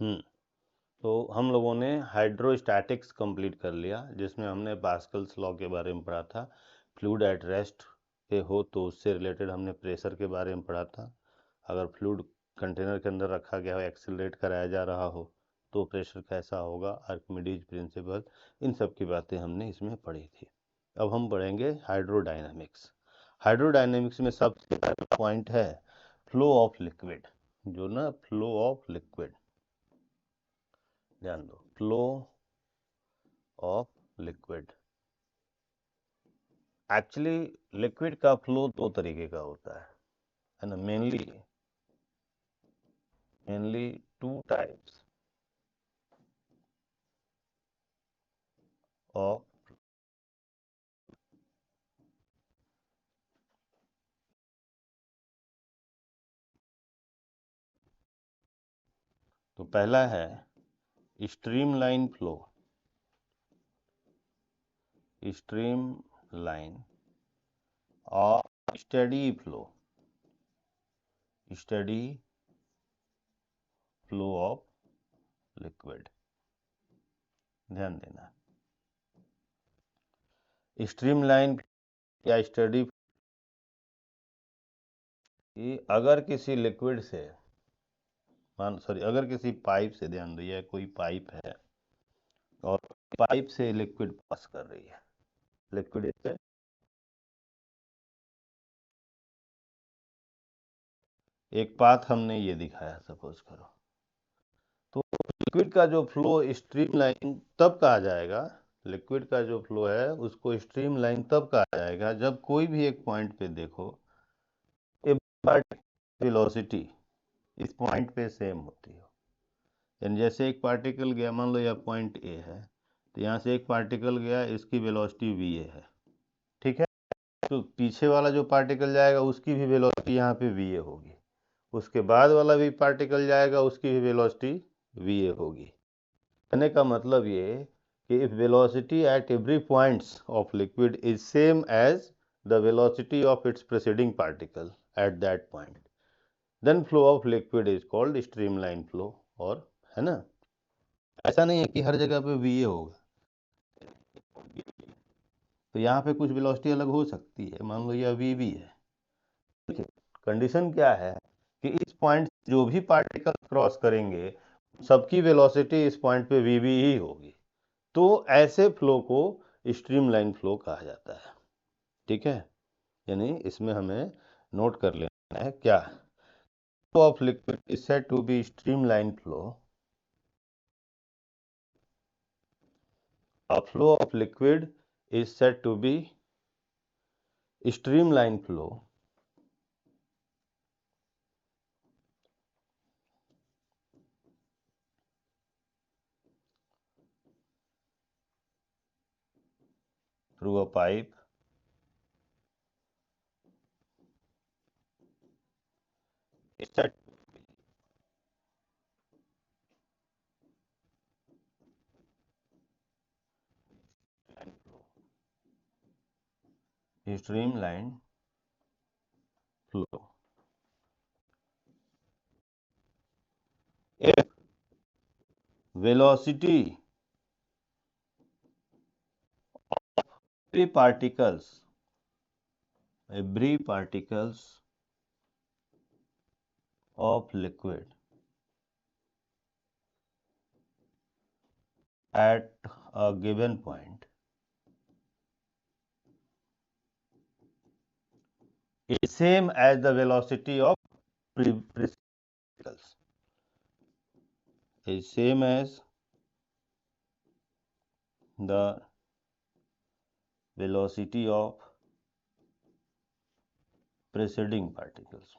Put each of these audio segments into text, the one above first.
तो हम लोगों ने हाइड्रोस्टैटिक्स कंप्लीट कर लिया, जिसमें हमने पास्कल्स लॉ के बारे में पढ़ा था। फ्लूइड एट रेस्ट पे हो तो उससे रिलेटेड हमने प्रेशर के बारे में पढ़ा था। अगर फ्लूइड कंटेनर के अंदर रखा गया हो, एक्सेलरेट कराया जा रहा हो, तो प्रेशर कैसा होगा, आर्किमिडीज प्रिंसिपल, इन सब की बातें हमने इसमें पढ़ी थी। अब हम पढ़ेंगे हाइड्रोडायनामिक्स। हाइड्रोडायनामिक्स में सबसे पहला पॉइंट है फ्लो ऑफ लिक्विड। जो ना फ्लो ऑफ लिक्विड, ध्यान दो, flow of liquid. Actually liquid का फ्लो दो तरीके का होता है ना, मेनली टू टाइप्स ऑफ। तो पहला है स्ट्रीमलाइन फ्लो, स्ट्रीम लाइन, और steady flow, steady flow of liquid. ध्यान देना, स्ट्रीमलाइन या स्टडी, अगर किसी लिक्विड से अगर किसी पाइप से, ध्यान दो, यह कोई पाइप है और पाइप से लिक्विड पास कर रही है, लिक्विड इससे एक पाथ हमने ये दिखाया, सपोज करो। तो लिक्विड का जो फ्लो स्ट्रीम लाइन तब कहा जाएगा, लिक्विड का जो फ्लो है उसको स्ट्रीम लाइन तब कहा जाएगा जब कोई भी एक पॉइंट पे देखो वेलोसिटी इस पॉइंट पे सेम होती हो। यानी जैसे एक पार्टिकल गया, मान लो यह पॉइंट ए है, तो यहाँ से एक पार्टिकल गया, इसकी वेलोसिटी वी ए है, ठीक है। तो पीछे वाला जो पार्टिकल जाएगा उसकी भी वेलोसिटी यहाँ पे वी ए होगी, उसके बाद वाला भी पार्टिकल जाएगा, उसकी भी वेलोसिटी वी ए होगी। कहने का मतलब ये कि if velocity at every points of liquid is same as the velocity of its preceding particle at that point, then flow of liquid is called streamline flow। और है ना, ऐसा नहीं है कि हर जगह पे वी ए होगा, तो यहाँ पे कुछ वेलोसिटी अलग हो सकती है, मान लो यह वी बी है। देखिए कंडीशन क्या है कि इस पॉइंट जो भी पार्टिकल क्रॉस करेंगे सबकी वेलोसिटी इस पॉइंट पे वी बी ही होगी। तो ऐसे फ्लो को स्ट्रीमलाइन फ्लो कहा जाता है, ठीक है। यानी इसमें हमें नोट कर लेना है क्या, flow of liquid is said to be streamline flow. A flow of liquid is said to be streamline flow through a pipe is said streamline flow. If velocity every particles of liquid at a given point is same as the velocity of particles, is same as the velocity of preceding particles।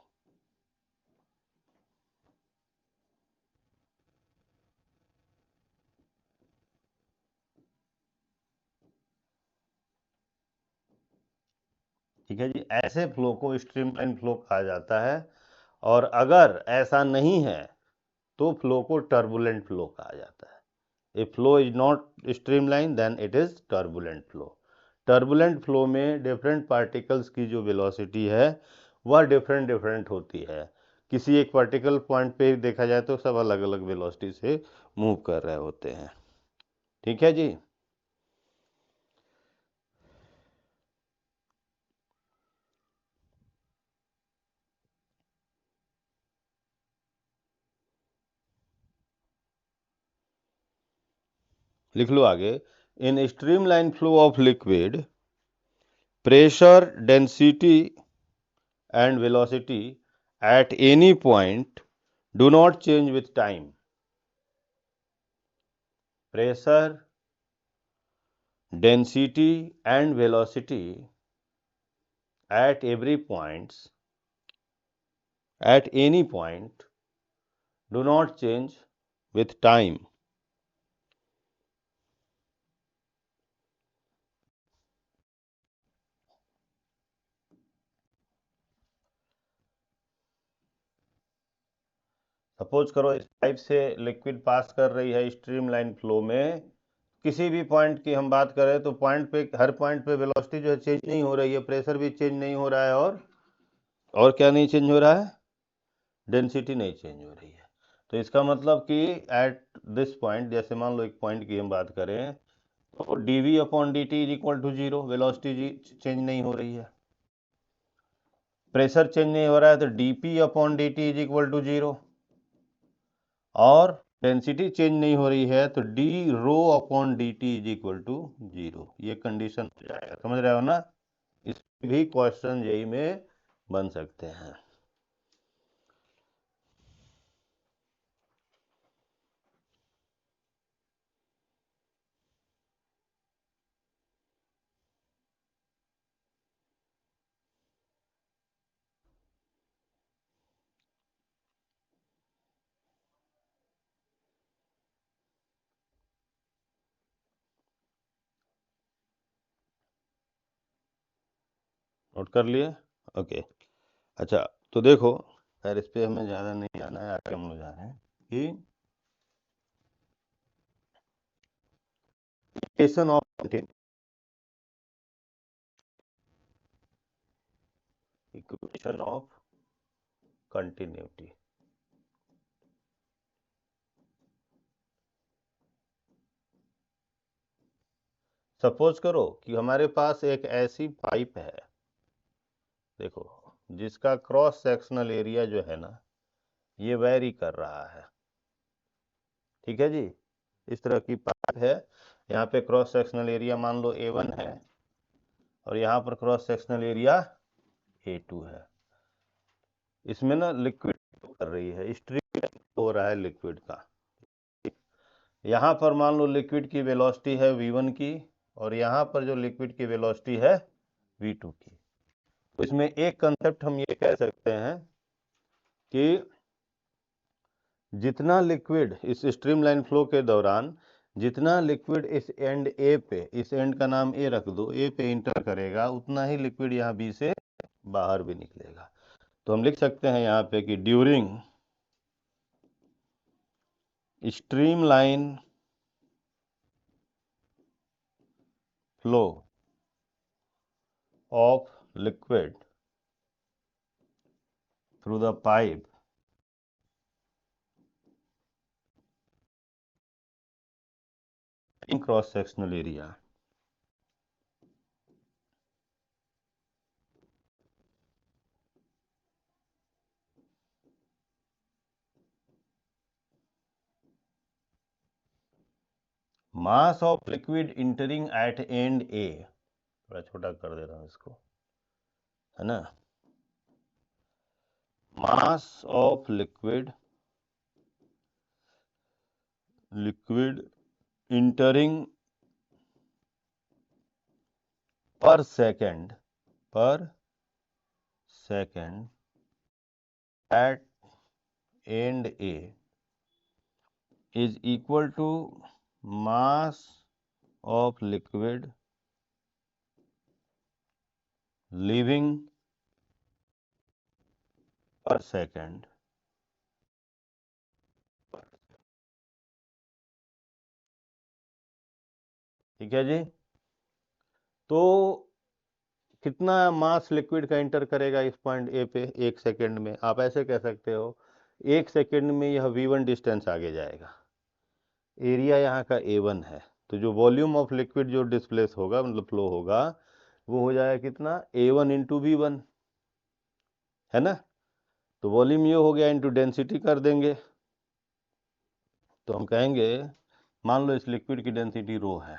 ठीक है जी, ऐसे flow को streamline flow कहा जाता है। और अगर ऐसा नहीं है तो फ्लो को टर्बुलेंट फ्लो कहा जाता है। If flow is not streamline then it is turbulent flow. Turbulent flow में डिफरेंट पार्टिकल्स की जो वेलोसिटी है वह डिफरेंट होती है। किसी एक पार्टिकल पॉइंट पे देखा जाए तो सब अलग अलग वेलोसिटी से मूव कर रहे होते हैं। ठीक है जी। लिख लो आगे, in streamline flow of liquid pressure, density and velocity at any point do not change with time. Pressure, density and velocity at any point do not change with time. Suppose करो इस पाइप से liquid पास कर रही है streamline flow में, किसी भी point की हम बात करें तो पॉइंट पे, हर पॉइंट पे वेलोसिटी जो है चेंज नहीं हो रही है, प्रेशर भी चेंज नहीं हो रहा है, और क्या नहीं चेंज हो रहा है, डेंसिटी नहीं चेंज हो रही है। तो इसका मतलब कि एट दिस पॉइंट, जैसे मान लो एक पॉइंट की हम बात करें तो dv upon dt is equal to 0, velocity change नहीं हो रही है, प्रेशर चेंज नहीं हो रहा है तो dp upon dt is equal to 0, और डेंसिटी चेंज नहीं हो रही है तो d rho upon dt is equal to 0। ये कंडीशन हो जाएगा, समझ रहे हो ना। इस भी क्वेश्चन यही में बन सकते हैं। नोट कर लिए, ओके। अच्छा तो देखो, खैर इस पे हमें ज़्यादा नहीं जाना है, आगे हम लोग जा रहे हैं कि equation of equation of continuity. Suppose करो कि हमारे पास एक ऐसी पाइप है, देखो, जिसका क्रॉस सेक्शनल एरिया जो है ना ये वेरी कर रहा है। ठीक है जी, इस तरह की पाइप है, यहाँ पे क्रॉस सेक्शनल एरिया मान लो A1 है और यहाँ पर क्रॉस सेक्शनल एरिया A2 है। इसमें ना लिक्विड कर रही है, स्ट्रीम हो रहा है लिक्विड का। यहाँ पर मान लो लिक्विड की वेलोसिटी है v1 की और यहाँ पर जो लिक्विड की वेलोसिटी है v2 की। तो इसमें एक कंसेप्ट हम ये कह सकते हैं कि जितना लिक्विड इस स्ट्रीमलाइन फ्लो के दौरान, जितना लिक्विड इस एंड ए पे, इस एंड का नाम ए रख दो, ए पे इंटर करेगा, उतना ही लिक्विड यहाँ बी से बाहर भी निकलेगा। तो हम लिख सकते हैं यहाँ पे कि during streamline flow of liquid through the pipe in cross sectional area, mass of liquid entering at end A, थोड़ा छोटा कर दे रहा हूँ इसको, है ना, mass of liquid entering per second at end A is equal to mass of liquid leaving per second। ठीक है जी। तो कितना मास लिक्विड का इंटर करेगा इस पॉइंट ए पे 1 सेकेंड में? आप ऐसे कह सकते हो 1 सेकेंड में यह v1 डिस्टेंस आगे जाएगा। एरिया यहाँ का a1 है, तो जो वॉल्यूम ऑफ लिक्विड जो डिस्प्लेस होगा मतलब फ्लो होगा वो हो जाएगा कितना? a1 इंटू v1, है ना। तो वॉल्यूम ये हो गया इंटू डेंसिटी कर देंगे, तो हम कहेंगे मान लो इस लिक्विड की डेंसिटी रो है,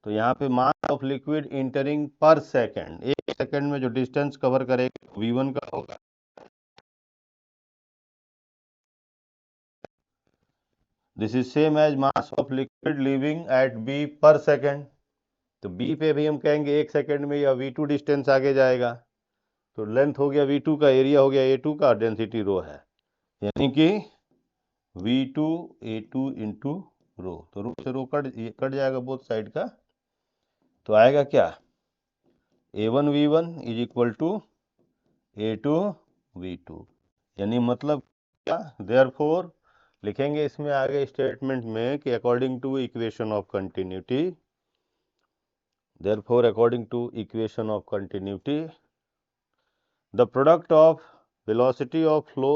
तो यहाँ पे mass of liquid entering per second, 1 second में जो डिस्टेंस कवर करेगा v1 का होगा। This is same as mass of liquid leaving at b per second. तो b पे भी हम कहेंगे 1 सेकेंड में यह v2 डिस्टेंस आगे जाएगा, तो लेंथ हो गया v2 का, एरिया हो गया a2 का, डेंसिटी रो है, यानी कि v2 a2 इंटू रो। तो रो से रो कट जाएगा बोथ साइड का, तो आएगा क्या? a1 v1 is equal to a2 v2, यानी मतलब क्या? देयरफॉर लिखेंगे इसमें आगे स्टेटमेंट में कि according to equation of continuity, therefore according to equation of continuity the product of velocity of flow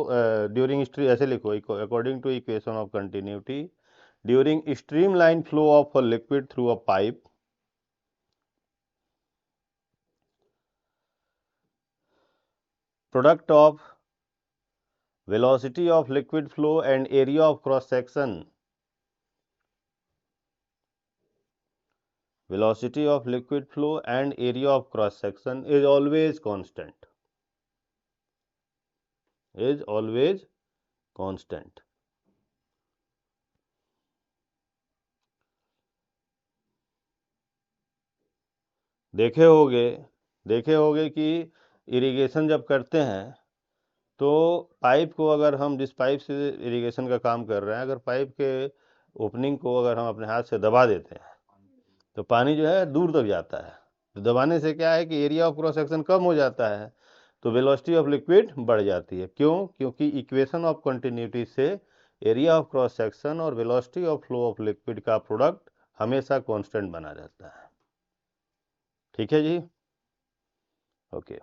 during stream, ऐसे लिखो according to equation of continuity during streamline flow of a liquid through a pipe, product of velocity of liquid flow and area of cross section, velocity of liquid flow and area of cross section is always constant, is always constant। देखे होगे कि irrigation जब करते हैं तो pipe को, अगर हम जिस पाइप से इरिगेशन का काम कर रहे हैं, अगर पाइप के ओपनिंग को अगर हम अपने हाथ से दबा देते हैं तो पानी जो है दूर तक जाता है। तो दबाने से क्या है कि एरिया ऑफ क्रॉस सेक्शन कम हो जाता है, तो वेलोसिटी ऑफ लिक्विड बढ़ जाती है। क्यों? क्योंकि इक्वेशन ऑफ कंटिन्यूटी से एरिया ऑफ क्रॉस सेक्शन और velocity of flow of liquid का प्रोडक्ट हमेशा कांस्टेंट बना रहता है। ठीक है जी, ओके।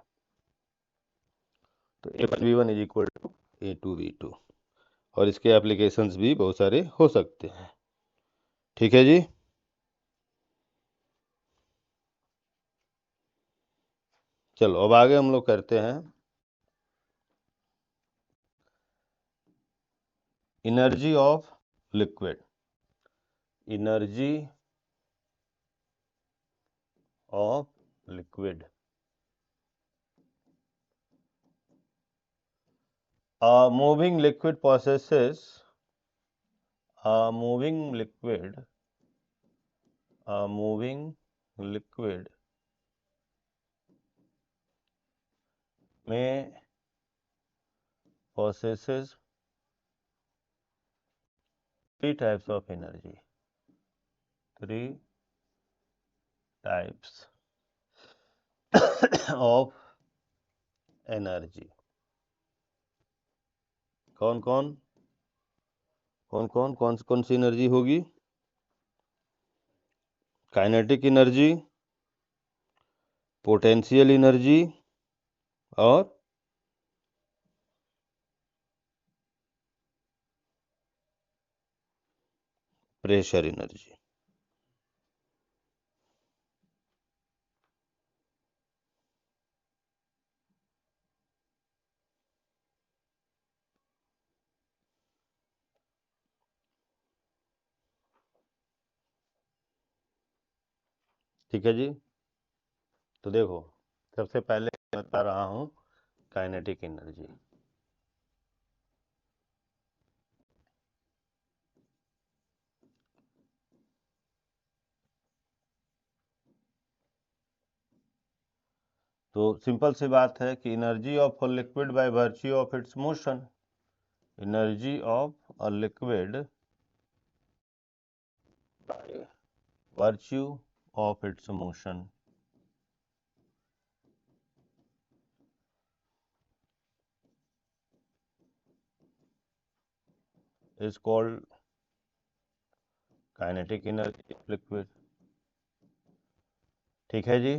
तो a1 v1 is equal to a2 v2, और इसके एप्लीकेशंस भी बहुत सारे हो सकते हैं। ठीक है जी, चलो अब आगे हम लोग करते हैं energy of liquid, energy of liquid. A moving liquid possesses, a moving liquid, a moving liquid may possesses 3 types of energy, 3 types of energy। कौन कौन कौन कौन कौन कौन सी एनर्जी होगी? काइनेटिक एनर्जी, पोटेंशियल एनर्जी और प्रेशर एनर्जी। ठीक है जी, तो देखो सबसे पहले बता रहा हूँ काइनेटिक एनर्जी। तो सिंपल सी बात है कि energy of a liquid by virtue of its motion, energy of a liquid by virtue of its motion is called kinetic energy of liquid. ठीक है जी,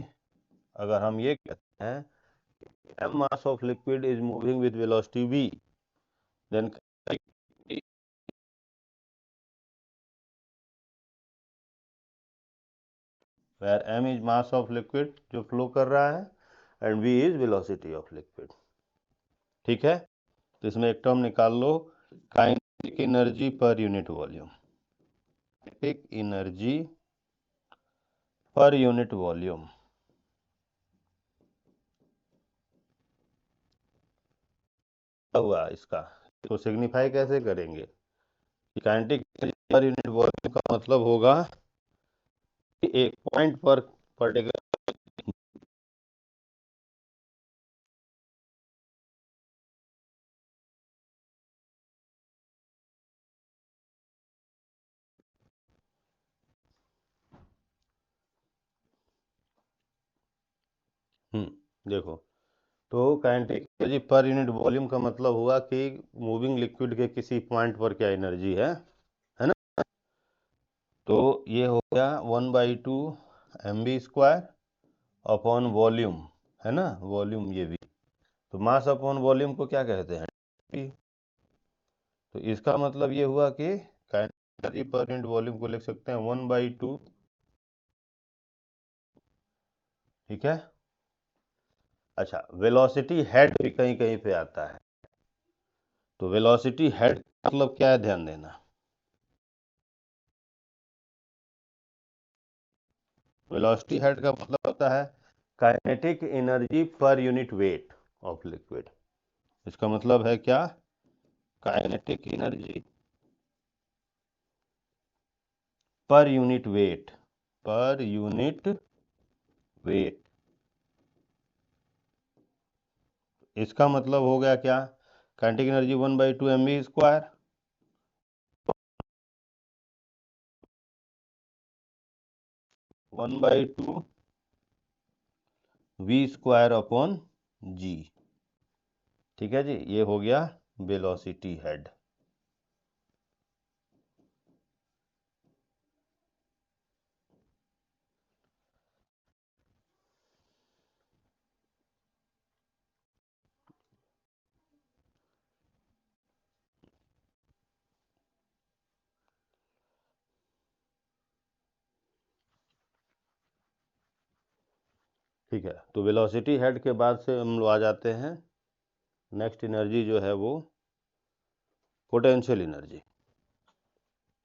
अगर हम ये कहते हैं m mass of liquid is moving with velocity v, then where m is mass of liquid जो flow कर रहा है and v is velocity of liquid। ठीक है, तो इसमें एक टर्म निकाल लो, kinetic energy per unit volume. Kinetic energy per unit volume हुआ इसका, तो सिग्निफाई कैसे करेंगे? Kinetic energy per unit volume का मतलब होगा कि एक पॉइंट पर पर्टिकुलर देखो, तो kinetic energy per unit volume का मतलब हुआ कि मूविंग लिक्विड के किसी पॉइंट पर क्या एनर्जी है ना। तो ये हो गया 1/2 mv² अपॉन वॉल्यूम, है ना, वॉल्यूम ये भी। तो मास अपॉन वॉल्यूम को क्या कहते हैं? P। तो इसका मतलब ये हुआ कि kinetic energy per unit volume को लिख सकते हैं 1/2। ठीक है। अच्छा, वेलोसिटी हेड भी कहीं कहीं पे आता है, तो वेलोसिटी हेड मतलब क्या है, ध्यान देना। वेलोसिटी हेड का मतलब होता है kinetic energy per unit weight of liquid. इसका मतलब है क्या? Kinetic energy per unit weight, per unit weight. इसका मतलब हो गया क्या? Kinetic energy 1/2 mv², 1/2 v² upon g. ठीक है जी, ये हो गया वेलोसिटी हेड। ठीक है, तो वेलोसिटी हेड के बाद से हम लोग आ जाते हैं, नेक्स्ट एनर्जी जो है वो पोटेंशियल एनर्जी।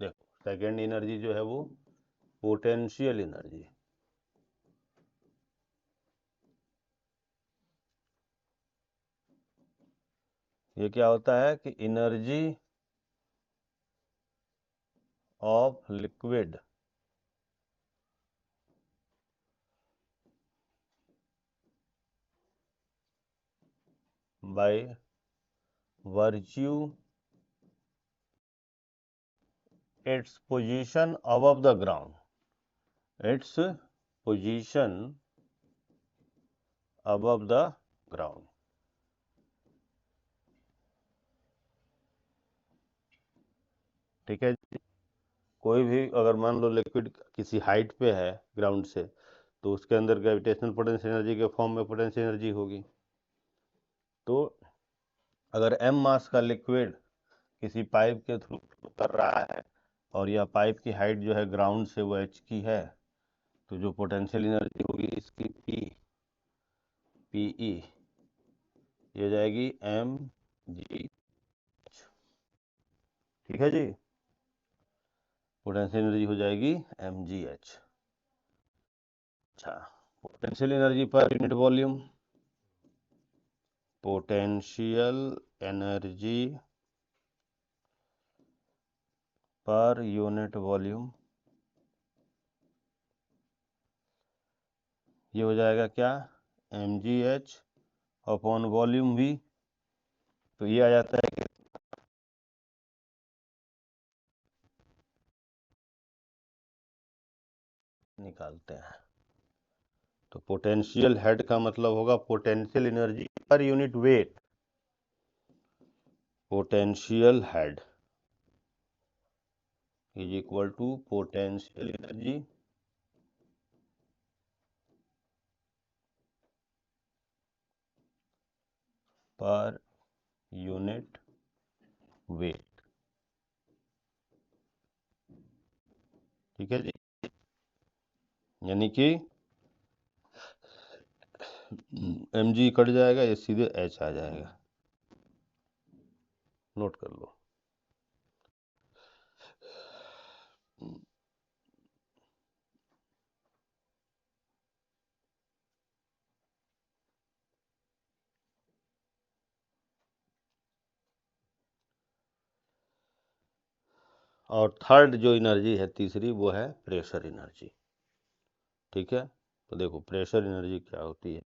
देखो, सेकेंड एनर्जी जो है वो पोटेंशियल एनर्जी। ये क्या होता है कि energy of liquid by virtue its position above the ground, its position above the ground. ठीक है, कोई भी अगर मान लो लिक्विड किसी हाइट पे है ग्राउंड से, तो उसके अंदर ग्रेविटेशनल पोटेंशियल एनर्जी के फॉर्म में पोटेंशियल एनर्जी होगी। तो अगर m मास का लिक्विड किसी पाइप के थ्रू कर रहा है और यह पाइप की हाइट जो है ग्राउंड से वो h की है, तो जो पोटेंशियल एनर्जी होगी इसकी PE ये जाएगी mg। ठीक है जी, पोटेंशियल एनर्जी हो जाएगी mgh। अच्छा, potential energy per unit volume, potential energy per unit volume, ये हो जाएगा क्या? mgh upon volume v। तो ये आ जाता है कि निकालते हैं, तो पोटेंशियल हेड का मतलब होगा potential energy per unit weight, potential head is equal to potential energy per unit weight. ठीक है जी, यानी कि mg कट जाएगा, ये सीधे h आ जाएगा, नोट कर लो। और थर्ड जो एनर्जी है तीसरी, वो है प्रेशर एनर्जी। ठीक है, तो देखो प्रेशर एनर्जी क्या होती है।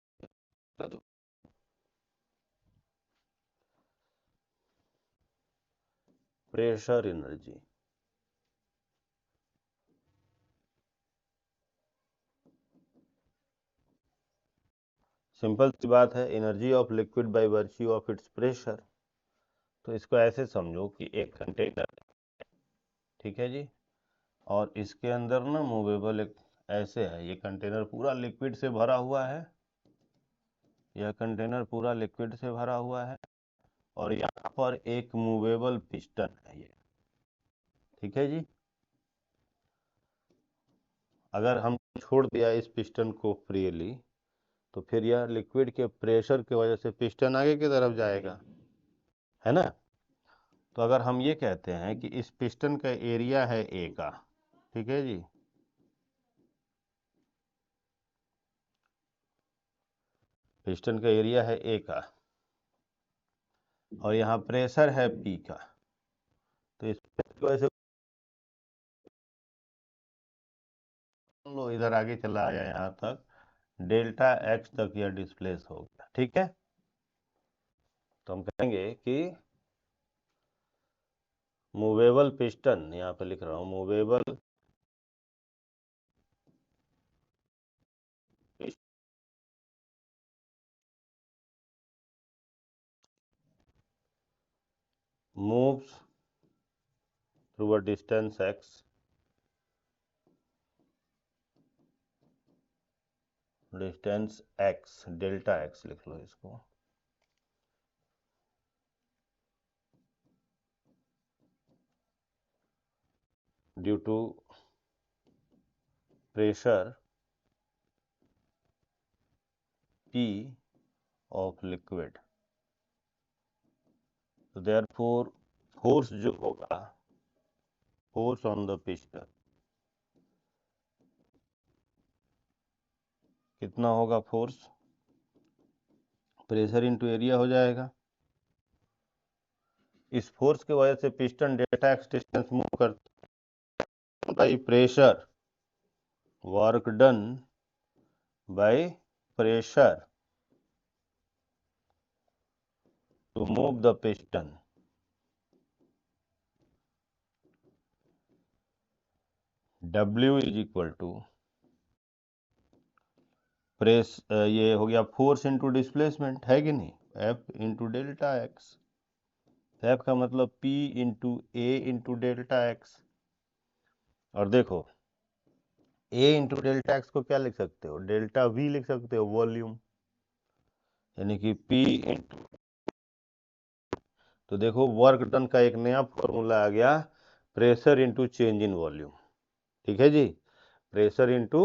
प्रेशर एनर्जी सिंपल सी बात है, energy of liquid by virtue of its pressure. तो इसको ऐसे समझो कि एक कंटेनर, ठीक है जी, और इसके अंदर ना मूवेबल एक ऐसे है, ये कंटेनर पूरा लिक्विड से भरा हुआ है, यह कंटेनर पूरा लिक्विड से भरा हुआ है, और यहाँ पर एक मूवेबल पिस्टन है ये। ठीक है जी, अगर हम छोड़ दिया इस पिस्टन को फ्रीली, तो फिर यह लिक्विड के प्रेशर की वजह से पिस्टन आगे की तरफ जाएगा, है ना। तो अगर हम ये कहते हैं कि इस पिस्टन का एरिया है ए का, ठीक है जी, पिस्टन का एरिया है ए का, और यहाँ प्रेशर है पी का, तो इस वजह से लो इधर आगे चला आया यहाँ तक, डेल्टा एक्स तक यह डिस्प्लेस हो गया। ठीक है, तो हम कहेंगे कि मूवेबल पिस्टन, यहाँ पे लिख रहा हूँ movable moves through a distance x delta x लिख लो इसको, due to pressure P of liquid. तो देयरफॉर फोर्स जो होगा, फोर्स ऑन द पिस्टन कितना होगा, फोर्स प्रेशर इनटू एरिया हो जाएगा। इस फोर्स की वजह से piston delta x distance move करता by pressure, work done by pressure to move the piston। W is equal to press, ये हो गया फोर्स इंटू डिस्प्लेसमेंट, है कि नहीं, F into delta x. F का मतलब P इंटू ए इंटू डेल्टा एक्स। और देखो A इंटू डेल्टा एक्स को क्या लिख सकते हो, डेल्टा V लिख सकते हो, वॉल्यूम, यानी कि P इंटू, तो देखो वर्क डन का एक नया फॉर्मूला आ गया, pressure into change in volume. ठीक है जी, pressure into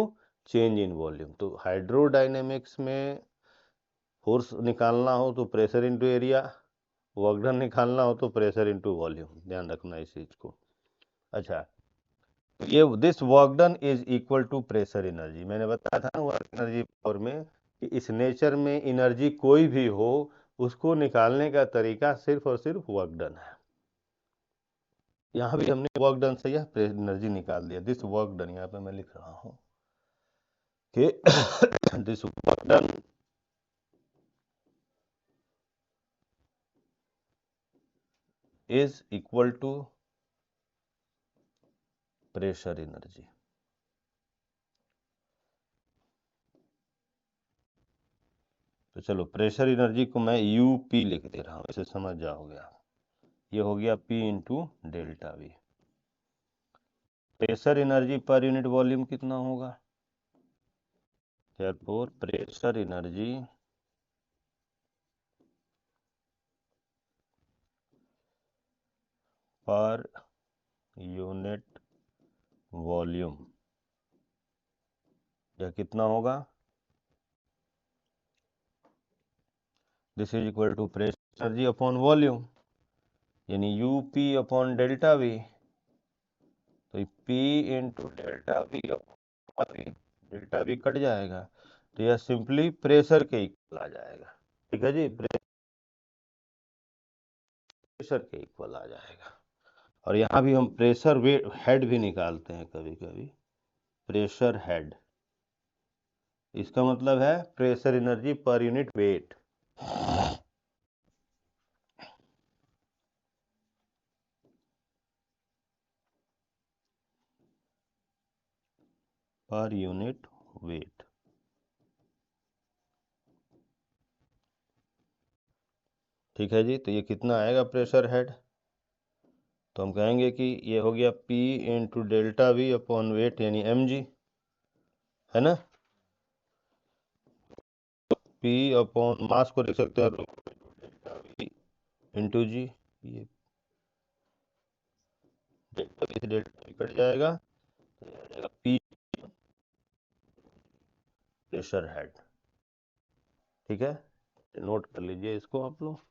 change in volume. तो हाइड्रोडायनेमिक्स में फोर्स निकालना हो तो pressure into area, work done निकालना हो तो प्रेशर इंटू वॉल्यूम, ध्यान रखना इस चीज को। अच्छा, ये this work done is equal to pressure energy, मैंने बताया था ना वर्क एनर्जी पावर में कि इस नेचर में एनर्जी कोई भी हो, उसको निकालने का तरीका सिर्फ और सिर्फ वर्क डन है। यहाँ भी हमने वर्क डन से यह एनर्जी निकाल दिया, दिस वर्क डन, यहाँ पे मैं लिख रहा हूँ कि this work done is equal to pressure energy. तो चलो प्रेशर एनर्जी को मैं यूपी लिख दे रहा हूँ, इसे समझ जाओगे आप, ये हो गया P into delta V. Pressure energy per unit volume कितना होगा, therefore pressure energy per unit volume, यह कितना होगा? This is equal to pressure G upon volume, यानी यूपी अपॉन डेल्टा वी। तो P into delta V, delta V cut जाएगा, तो यह सिंपली प्रेशर के इक्वल आ जाएगा। ठीक है जी, प्रेशर के इक्वल आ जाएगा। और यहाँ भी हम प्रेशर हेड भी निकालते हैं कभी कभी, प्रेशर हेड, इसका मतलब है pressure energy per unit weight. Per unit weight. ठीक है जी, तो ये कितना आएगा प्रेशर हेड? तो हम कहेंगे कि ये हो गया P into delta we upon weight, यानी mg, है ना। P अपॉन मास को लिख सकते हैं डेल्टा वी इंटू जी, ये डेल्टा वी से डेल्टा वी कट जाएगा, तो ये आ जाएगा P प्रेशर हेड। ठीक है, नोट कर लीजिए इसको आप लोग।